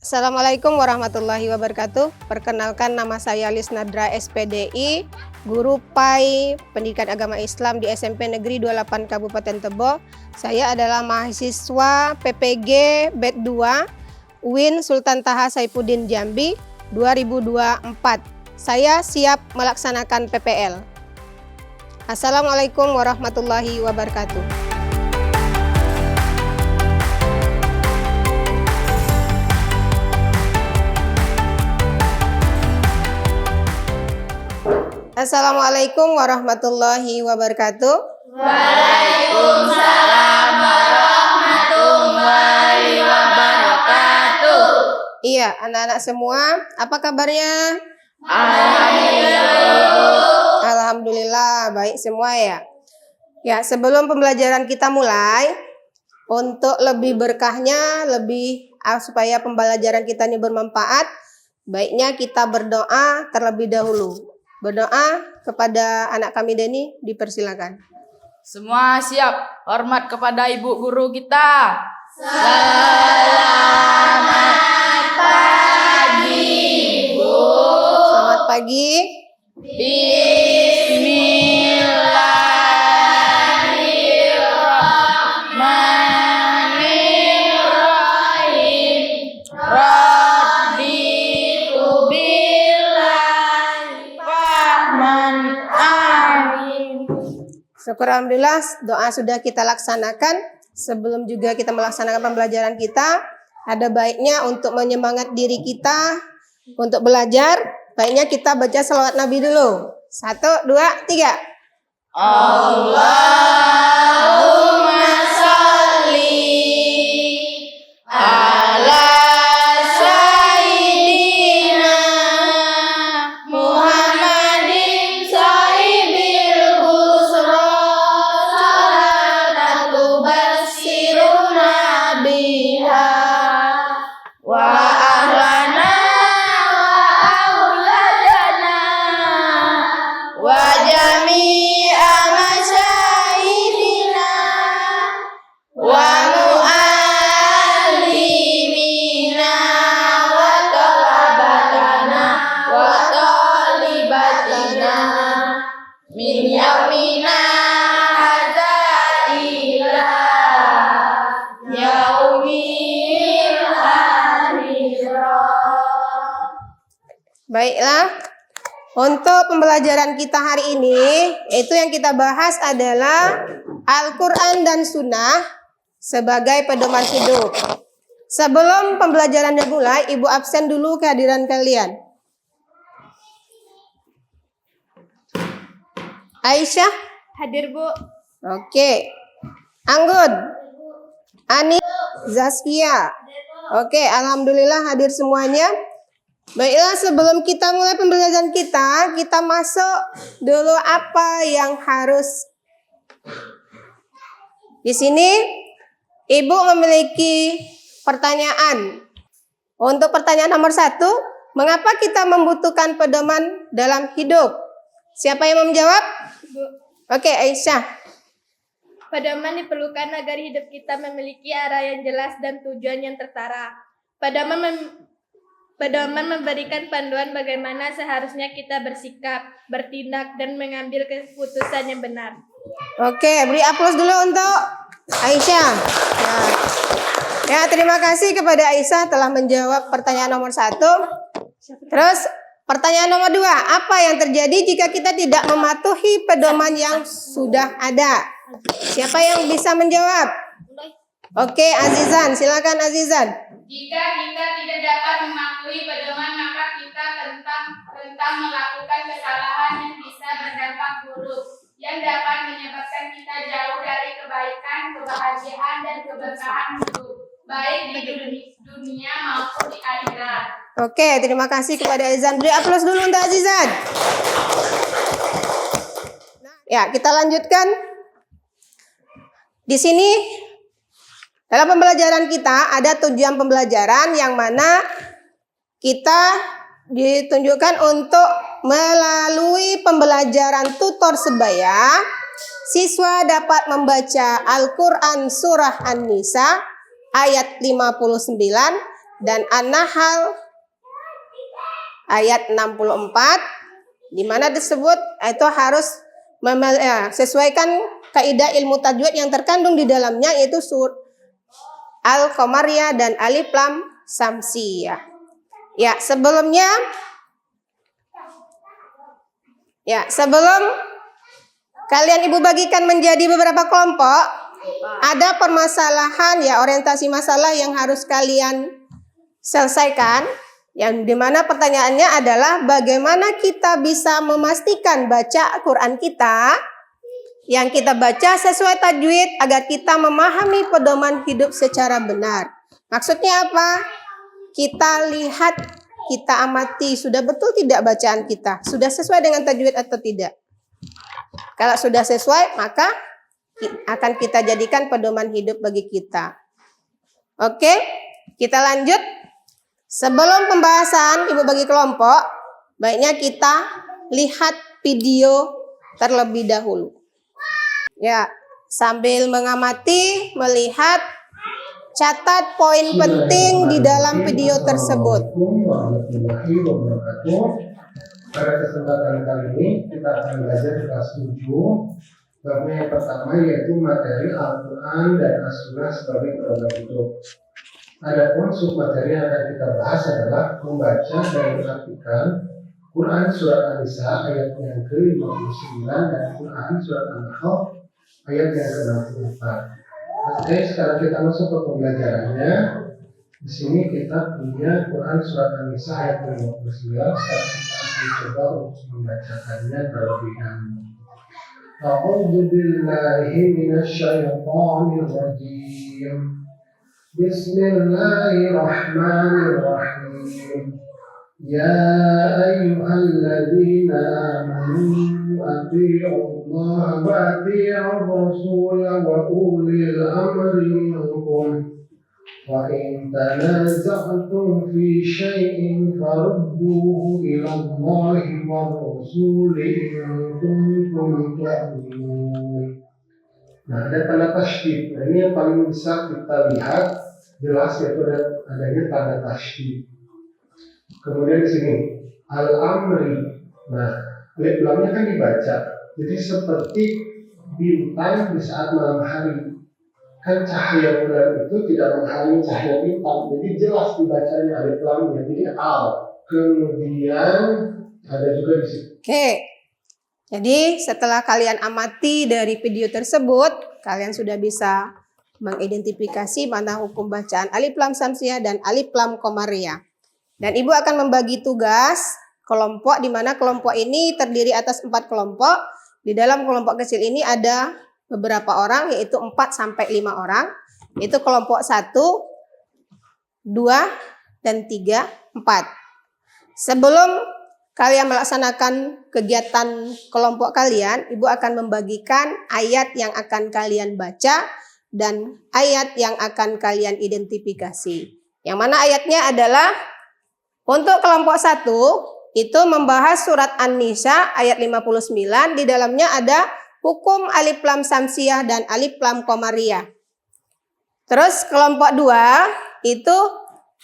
Assalamualaikum warahmatullahi wabarakatuh. Perkenalkan, nama saya Lisnadra SPDI, guru PAI Pendidikan Agama Islam di SMP Negeri 28 Kabupaten Tebo. Saya adalah mahasiswa PPG BED 2 UIN Sultan Taha Saifuddin Jambi 2024. Saya siap melaksanakan PPL. Assalamualaikum warahmatullahi wabarakatuh. Assalamualaikum warahmatullahi wabarakatuh. Waalaikumsalam warahmatullahi wabarakatuh. Iya, anak-anak semua, apa kabarnya? Alhamdulillah, baik semua ya. Ya, sebelum pembelajaran kita mulai, untuk lebih berkahnya, supaya pembelajaran kita ini bermanfaat, baiknya kita berdoa terlebih dahulu. Berdoa kepada anak kami Deni, dipersilakan. Semua siap, hormat kepada ibu guru kita. Selamat pagi, Bu. Selamat pagi. Bismillahirrahmanirrahim. Raditu billahi rahman rahim. Syukur alhamdulillah, doa sudah kita laksanakan. Sebelum juga kita melaksanakan pembelajaran kita, ada baiknya untuk menyemangat diri kita untuk belajar, baiknya kita baca selawat Nabi dulu. 1, 2, 3. Allahumma sholli ala sayyidina Muhammadin sahibil busra salatatu basiruna biha wa ahlana wa auladana wa jami'a masyayikhina wa mu'allimina wa talabatana wa talibatina min yaumina hadza ila yaumil akhirah. Baiklah, untuk pembelajaran kita hari ini, itu yang kita bahas adalah Al-Quran dan Sunnah sebagai pedoman hidup. Sebelum pembelajaran dimulai, Ibu absen dulu kehadiran kalian. Aisyah? Hadir, Bu. Oke. Anggun? Ani? Zaskia? Oke, alhamdulillah hadir semuanya. Baiklah, sebelum kita mulai pembelajaran kita masuk dulu apa yang harus. Di sini Ibu memiliki pertanyaan. Untuk pertanyaan nomor 1, mengapa kita membutuhkan pedoman dalam hidup? Siapa yang mau menjawab? Bu. Oke, Aisyah. Pedoman diperlukan agar hidup kita memiliki arah yang jelas dan tujuan yang tertara. Pedoman memberikan panduan bagaimana seharusnya kita bersikap, bertindak, dan mengambil keputusan yang benar. Oke, beri aplaus dulu untuk Aisyah. Ya, terima kasih kepada Aisyah telah menjawab pertanyaan nomor 1. Terus pertanyaan nomor 2, apa yang terjadi jika kita tidak mematuhi pedoman yang sudah ada? Siapa yang bisa menjawab? Oke, Azizan, silakan Azizan. Jika kita tidak dapat mematuhi pedoman, maka kita rentan melakukan kesalahan yang bisa berdampak buruk, yang dapat menyebabkan kita jauh dari kebaikan, kebahagiaan, dan keberkahan hidup, baik di dunia maupun di akhirat. Oke, terima kasih kepada Azizan. Beri aplaus dulu untuk Azizan. Ya, kita lanjutkan. Di sini dalam pembelajaran kita ada tujuan pembelajaran yang mana kita ditunjukkan untuk melalui pembelajaran tutor sebaya, siswa dapat membaca Al-Quran Surah An-Nisa ayat 59 dan An-Nahl ayat 64, di mana disebut itu harus sesuaikan kaidah ilmu tajwid yang terkandung di dalamnya, yaitu Al-Qamariyah dan Alif Lam Samsiyah. Sebelum kalian ibu bagikan menjadi beberapa kelompok, ada permasalahan orientasi masalah yang harus kalian selesaikan, yang dimana pertanyaannya adalah bagaimana kita bisa memastikan baca Quran kita yang kita baca sesuai tajwid agar kita memahami pedoman hidup secara benar. Maksudnya apa? Kita lihat, kita amati, sudah betul tidak bacaan kita? Sudah sesuai dengan tajwid atau tidak? Kalau sudah sesuai, maka akan kita jadikan pedoman hidup bagi kita. Oke, kita lanjut. Sebelum pembahasan ibu bagi kelompok, baiknya kita lihat video terlebih dahulu. Sambil mengamati, melihat, catat poin penting di dalam video tersebut. Pada kesempatan kali ini kita akan belajar kelas 7. Babnya yang pertama yaitu materi Al-Quran dan As-Sunnah sebagai pedoman hidup. Adapun submateri yang akan kita bahas adalah membaca dan mengartikan Quran surat An-Nisa ayat yang ke-59 dan Quran surat An-Nahl ayat yang ke-64. Oke, sekarang kita masuk ke pembelajarannya. Di sini kita punya Quran surat An-Nisa ayat ke-59. Sekarang kita akan coba untuk membacakannya terlebih dahulu. A'udzu billahi minasyaitonir rajim. Bismillahirrahmanirrahim. Ya ayyuhalladzina amanu atii'ullaha wa atii'ur rasula wa ulil amri minkum. Wa in tanaza'tum fi syai'in farudduhu ila Allahi wa rasuli in kuntum tu'minun. Nah, ada tanda tasydid. Nah, ini yang paling bisa kita lihat jelas, yaitu adanya tanda tasydid. Kemudian di sini al-amri. Nah, alif lamnya kan dibaca. Jadi seperti bintang di saat malam hari. Kan cahaya bulan itu tidak menghalangi cahaya bintang. Jadi jelas dibacanya alif lamnya. Jadi al. Kemudian ada juga di sini. Oke. Jadi setelah kalian amati dari video tersebut, kalian sudah bisa mengidentifikasi mana hukum bacaan Alif Lam Samsiyah dan Alif Lam Qamariyah. Dan ibu akan membagi tugas kelompok, di mana kelompok ini terdiri atas 4 kelompok. Di dalam kelompok kecil ini ada beberapa orang, yaitu 4 sampai 5 orang. Itu kelompok 1, 2, dan 3, 4. Sebelum kalian melaksanakan kegiatan kelompok kalian, ibu akan membagikan ayat yang akan kalian baca dan ayat yang akan kalian identifikasi. Yang mana ayatnya adalah untuk kelompok 1 itu membahas surat An-Nisa ayat 59, di dalamnya ada hukum Alif Lam Samsiyah dan Alif Lam Qamariyah. Terus kelompok 2 itu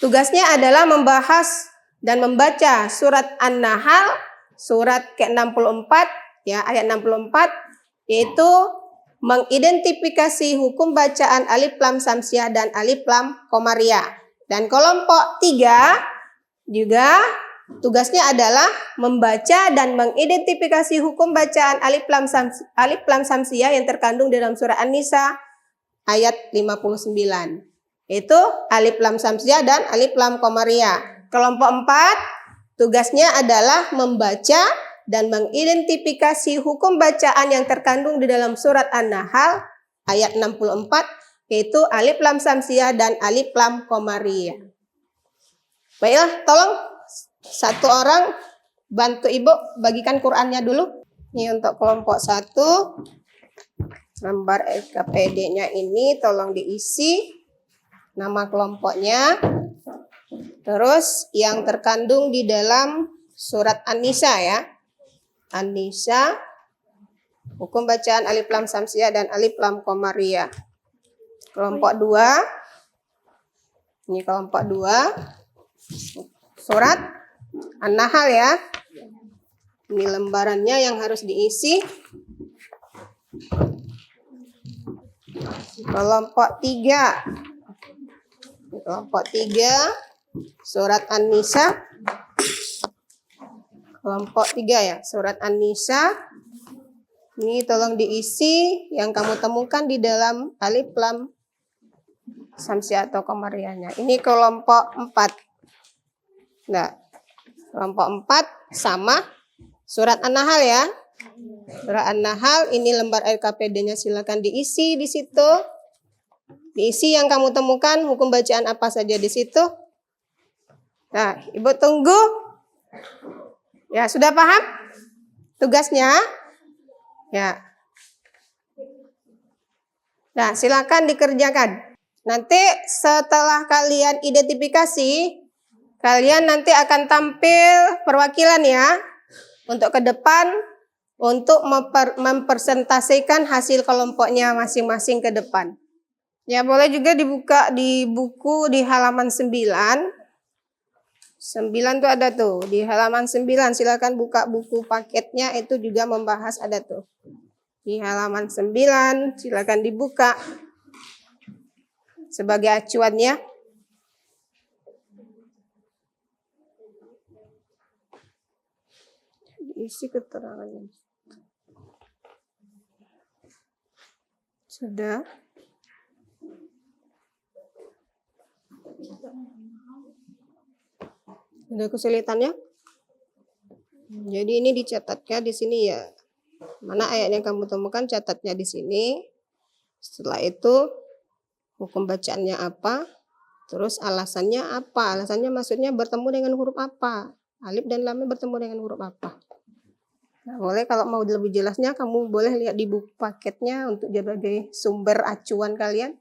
tugasnya adalah membahas dan membaca surat An-Nahl surat ke-64 ayat 64, yaitu mengidentifikasi hukum bacaan Alif Lam Samsiyah dan Alif Lam Qamariyah. Dan kelompok 3 juga tugasnya adalah membaca dan mengidentifikasi hukum bacaan Alif Lam Samsiyah yang terkandung dalam surah An-Nisa ayat 59, yaitu Alif Lam Samsiyah dan Alif Lam Qamariyah. Kelompok 4 tugasnya adalah membaca dan mengidentifikasi hukum bacaan yang terkandung di dalam surat An-Nahl ayat 64, yaitu Alif Lam Samsiyah dan Alif Lam Qamariyah. Baiklah, tolong satu orang bantu ibu bagikan Qurannya dulu. Ini untuk kelompok 1. Lembar SKPD-nya ini tolong diisi nama kelompoknya. Terus yang terkandung di dalam surat An-Nisa An-Nisa, hukum bacaan Alif Lam Samsiyah dan Alif Lam Qamariyah. Kelompok 2 Ini kelompok 2. Surat An-Nahl ya. Ini lembarannya yang harus diisi. Kelompok 3. Kelompok 3. Surat An-Nisa. Kelompok 3 ya. Surat An-Nisa. Ini tolong diisi yang kamu temukan di dalam alif lam samsiah atau komariahnya. Ini kelompok 4. Nah, kelompok 4 sama surat An-Nahl ya. Surat An-Nahl ini lembar LKPD-nya silakan diisi di situ. Diisi yang kamu temukan, hukum bacaan apa saja di situ. Nah, Ibu tunggu. Ya, sudah paham tugasnya? Ya. Nah, silakan dikerjakan. Nanti setelah kalian identifikasi, kalian nanti akan tampil perwakilan ya untuk ke depan untuk mempresentasikan hasil kelompoknya masing-masing ke depan. Ya, boleh juga dibuka di buku di halaman 9. 9 tuh ada tuh, di halaman 9 silakan buka buku paketnya, itu juga membahas ada tuh. Di halaman 9 silakan dibuka sebagai acuannya. Isi keterangannya. Sudah. Ada kesulitannya? Jadi ini dicatatnya di sini ya. Mana ayat yang kamu temukan, catatnya di sini. Setelah itu hukum bacaannya apa? Terus alasannya apa? Alasannya maksudnya bertemu dengan huruf apa? Alif dan lamnya bertemu dengan huruf apa? Nah, boleh kalau mau lebih jelasnya kamu boleh lihat di buku paketnya untuk sebagai sumber acuan kalian.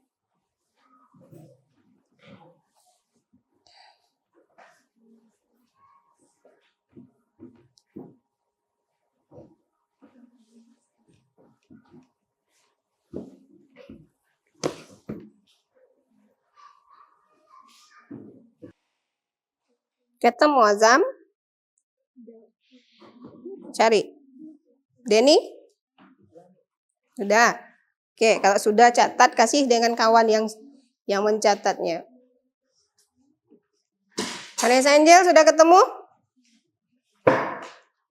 Ketemu Azam? Cari. Denny? Sudah. Oke, kalau sudah catat kasih dengan kawan yang mencatatnya. Vanessa Angel sudah ketemu?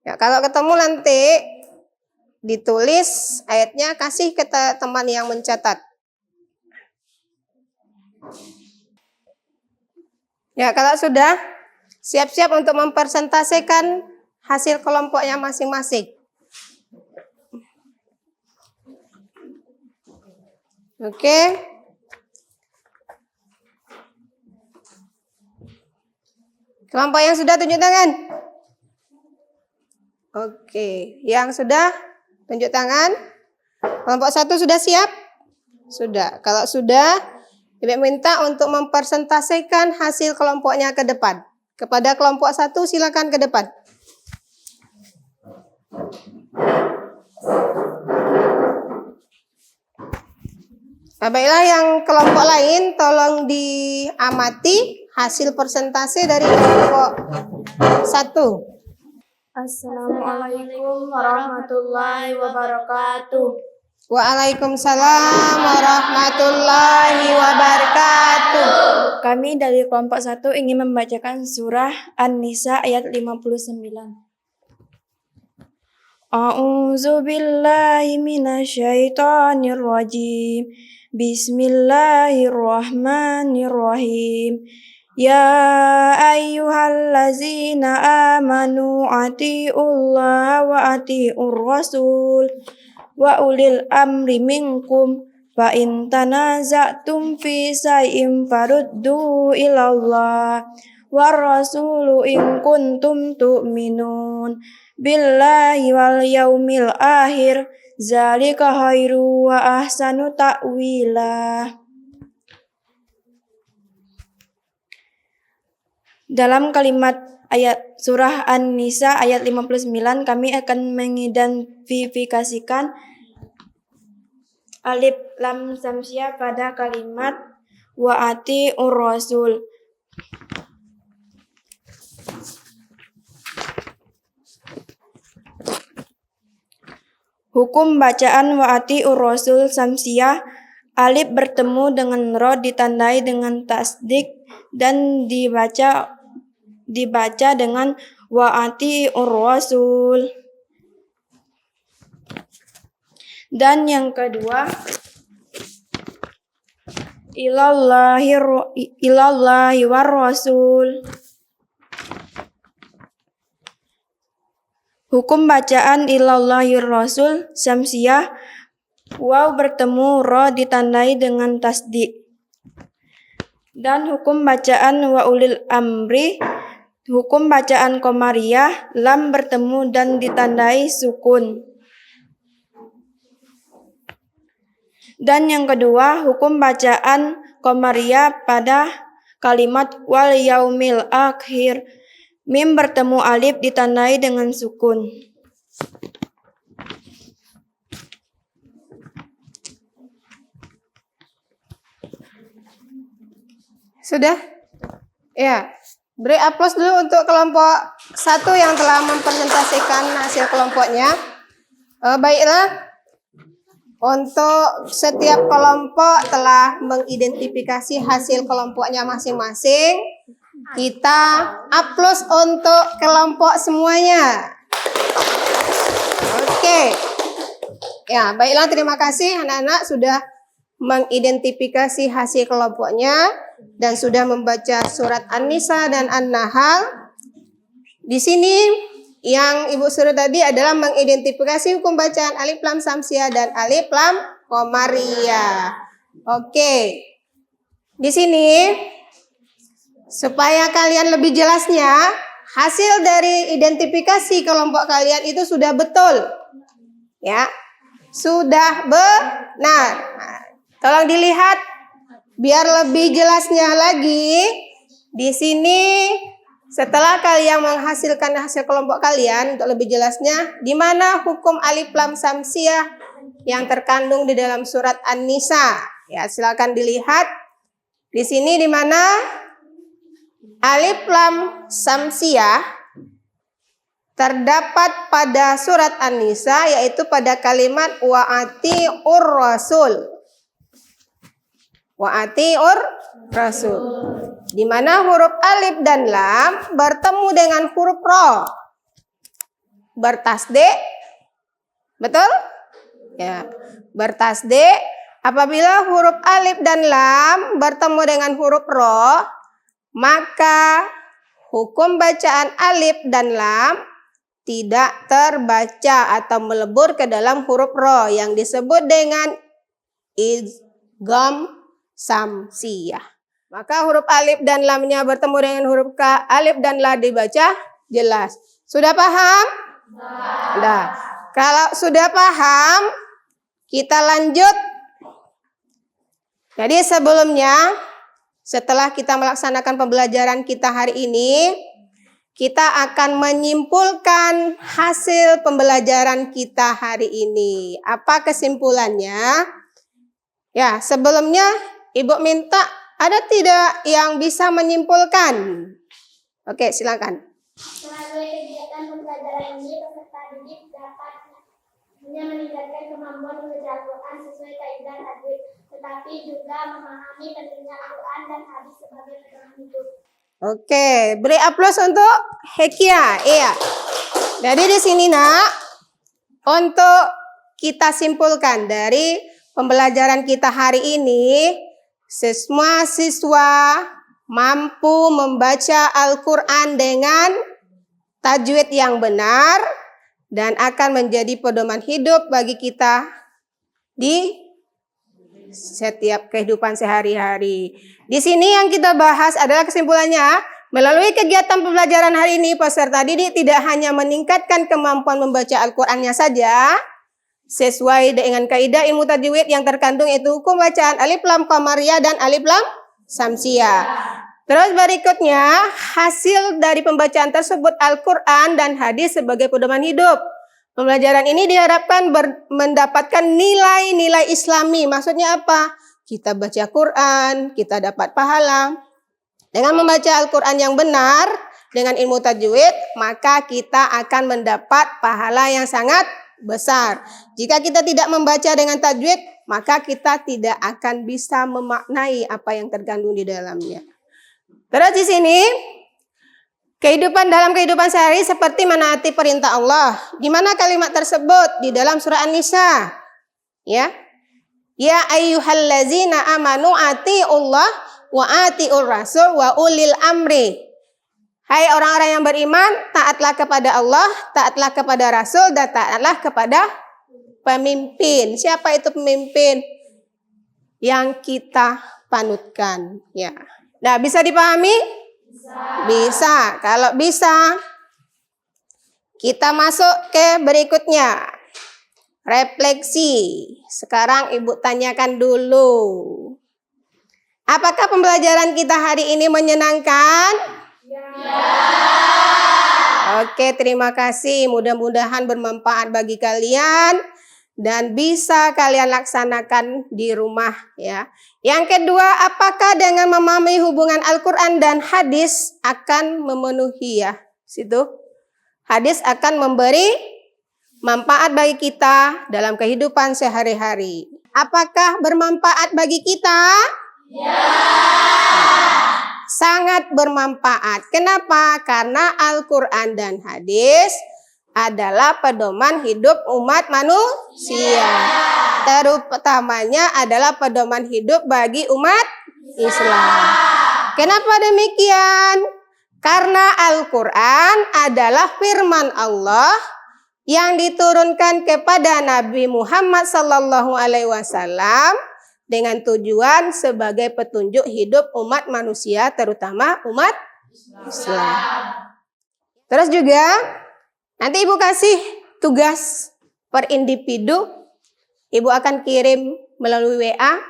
Ya, kalau ketemu nanti ditulis ayatnya, kasih ke teman yang mencatat. Ya, kalau sudah siap-siap untuk mempresentasikan hasil kelompoknya masing-masing. Oke. Kelompok yang sudah tunjuk tangan. Oke, yang sudah tunjuk tangan. Kelompok 1 sudah siap? Sudah. Kalau sudah, Ibu minta untuk mempresentasikan hasil kelompoknya ke depan. Kepada kelompok 1 silakan ke depan. Nah, baiklah yang kelompok lain tolong diamati hasil persentase dari kelompok 1. Assalamualaikum warahmatullahi wabarakatuh. Waalaikumsalam warahmatullahi wabarakatuh. Kami dari kelompok 1 ingin membacakan surah An-Nisa ayat 59. A'udzu billahi minasyaitonir rajim. Bismillahirrahmanirrahim. Ya ayyuhallazina amanu atiullaha wa atiur rasul wa ulil amri minkum fa in tanaza'tum fi shay'in faruddu ilallah war rasulu in kuntum tu'minun billahi wal yaumil akhir zalika khairu wa ahsanu ta'wila. Dalam kalimat ayat surah An-Nisa ayat 59 kami akan mengidentifikasikan alif lam samsiah pada kalimat wa ati'ur rasul. Hukum bacaan wa ati'ur rasul samsiyah, alif bertemu dengan ro ditandai dengan tasdik dan dibaca dengan wa ati'ur rasul. Dan yang kedua, ilallahi war rasul. Hukum bacaan ilallahi rasul samsiyah, waw bertemu ro ditandai dengan tasdik. Dan hukum bacaan wa ulil amri, hukum bacaan qamariyah, lam bertemu dan ditandai sukun. Dan yang kedua, hukum bacaan qamariyah pada kalimat wal yaumil akhir, mim bertemu alif ditandai dengan sukun. Sudah? Ya. Beri aplaus dulu untuk kelompok 1 yang telah mempresentasikan hasil kelompoknya. Baiklah. Untuk setiap kelompok telah mengidentifikasi hasil kelompoknya masing-masing. Kita aplaus untuk kelompok semuanya. Oke. Ya, baiklah, terima kasih anak-anak sudah mengidentifikasi hasil kelompoknya dan sudah membaca surat An-Nisa dan An-Nahl. Di sini yang Ibu suruh tadi adalah mengidentifikasi hukum bacaan alif lam samsiyah dan alif lam qamariyah. Oke. Di sini supaya kalian lebih jelasnya, hasil dari identifikasi kelompok kalian itu sudah betul. Ya. Sudah benar. Nah, tolong dilihat biar lebih jelasnya lagi. Di sini setelah kalian menghasilkan hasil kelompok kalian, untuk lebih jelasnya, di mana hukum alif lam samsiyah yang terkandung di dalam surat An-Nisa. Ya, silakan dilihat. Di sini di mana alif lam samsiyah terdapat pada surat An-Nisa, yaitu pada kalimat wa ati'ur rasul. Wa ati'ur rasul. Di mana huruf alif dan lam bertemu dengan huruf ro. Bertasdik. Betul? Ya, bertasdik. Apabila huruf alif dan lam bertemu dengan huruf ro, maka hukum bacaan alif dan lam tidak terbaca atau melebur ke dalam huruf ro yang disebut dengan idgham samsiyah. Maka huruf alif dan lamnya bertemu dengan huruf alif dan la dibaca jelas. Sudah paham? Sudah. Kalau sudah paham, kita lanjut. Jadi sebelumnya, setelah kita melaksanakan pembelajaran kita hari ini, kita akan menyimpulkan hasil pembelajaran kita hari ini. Apa kesimpulannya? Ya, sebelumnya Ibu minta ada tidak yang bisa menyimpulkan? Oke, silakan. Melalui kegiatan pembelajaran ini, peserta didik dapat hanya meningkatkan kemampuan membaca Al-Quran sesuai kaidah tajwid, tetapi juga memahami pentingnya Al-Quran dan hadis sebagai pedoman hidup. Oke, beri aplaus untuk Hekia. Iya. Jadi di sini nak, untuk kita simpulkan dari pembelajaran kita hari ini, semua siswa mampu membaca Al-Quran dengan tajwid yang benar dan akan menjadi pedoman hidup bagi kita di setiap kehidupan sehari-hari. Di sini yang kita bahas adalah kesimpulannya, melalui kegiatan pembelajaran hari ini, peserta didik tidak hanya meningkatkan kemampuan membaca Al-Qurannya saja, sesuai dengan kaidah ilmu tajwid yang terkandung itu hukum bacaan alif lam qamariyah dan alif lam samsiyah. Terus berikutnya, hasil dari pembacaan tersebut Al-Quran dan hadis sebagai pedoman hidup. Pembelajaran ini diharapkan mendapatkan nilai-nilai Islami. Maksudnya apa? kita baca Quran, kita dapat pahala. Dengan membaca Al-Quran yang benar, dengan ilmu tajwid, maka kita akan mendapat pahala yang sangat besar. Jika kita tidak membaca dengan tajwid, maka kita tidak akan bisa memaknai apa yang terkandung di dalamnya. Terus di sini, dalam kehidupan sehari seperti menaati perintah Allah. Di mana kalimat tersebut? Di dalam surah An-Nisa. Ya ayyuhallazina amanu ati'ullah wa ati'ur rasul wa ulil amri. Hai orang-orang yang beriman, taatlah kepada Allah, taatlah kepada Rasul, dan taatlah kepada pemimpin. Siapa itu pemimpin? Yang kita panutkan. Ya. Nah, bisa dipahami? Bisa. Kalau bisa, kita masuk ke berikutnya. Refleksi. Sekarang Ibu tanyakan dulu. Apakah pembelajaran kita hari ini menyenangkan? Oke, terima kasih. Mudah-mudahan bermanfaat bagi kalian dan bisa kalian laksanakan di rumah ya. Yang kedua, apakah dengan memahami hubungan Al-Quran dan hadis akan memenuhi ya? Situ. Hadis akan memberi manfaat bagi kita dalam kehidupan sehari-hari. Apakah bermanfaat bagi kita? Sangat bermanfaat. Kenapa? Karena Al-Quran dan hadis adalah pedoman hidup umat manusia. Terutamanya adalah pedoman hidup bagi umat Islam. Kenapa demikian? Karena Al-Quran adalah firman Allah yang diturunkan kepada Nabi Muhammad SAW dengan tujuan sebagai petunjuk hidup umat manusia, terutama umat Islam. Terus juga, nanti Ibu kasih tugas per individu. Ibu akan kirim melalui WA.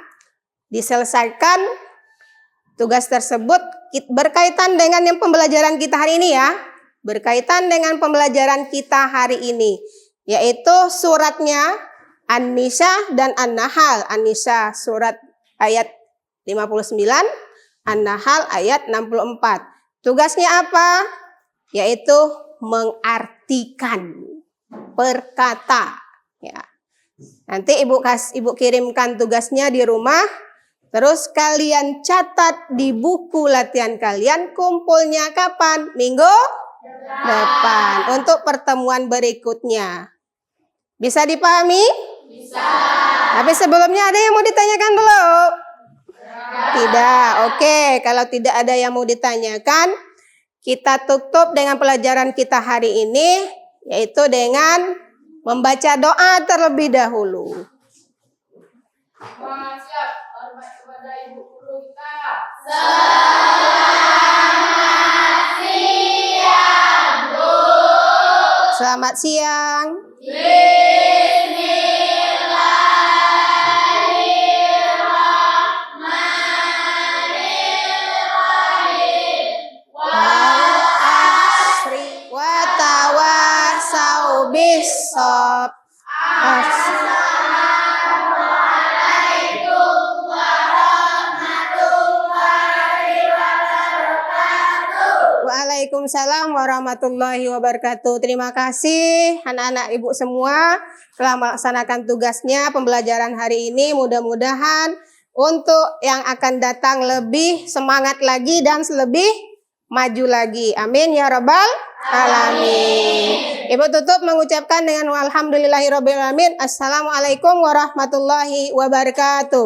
Diselesaikan tugas tersebut berkaitan dengan yang pembelajaran kita hari ini ya. Berkaitan dengan pembelajaran kita hari ini. Yaitu suratnya An-Nisa dan An-Nahl. An-Nisa surat ayat 59, An-Nahl ayat 64. Tugasnya apa? Yaitu mengartikan perkata. Ya. Nanti Ibu kirimkan tugasnya di rumah. Terus kalian catat di buku latihan kalian. Kumpulnya kapan? Minggu depan. Untuk pertemuan berikutnya. Bisa dipahami? Bisa. Tapi sebelumnya ada yang mau ditanyakan belum? Tidak. Oke, kalau tidak ada yang mau ditanyakan, kita tutup dengan pelajaran kita hari ini, yaitu dengan membaca doa terlebih dahulu. Siap. Hormat kepada Ibu Guru kita. Selamat siang. Bisop. Assalamualaikum warahmatullahi wabarakatuh. Waalaikumsalam warahmatullahi wabarakatuh. Terima kasih anak-anak Ibu semua telah melaksanakan tugasnya pembelajaran hari ini. Mudah-mudahan untuk yang akan datang lebih semangat lagi dan lebih maju lagi. Amin ya rabbal alamin. Ibu tutup mengucapkan dengan walhamdulillahirabbil alamin. Assalamualaikum warahmatullahi wabarakatuh.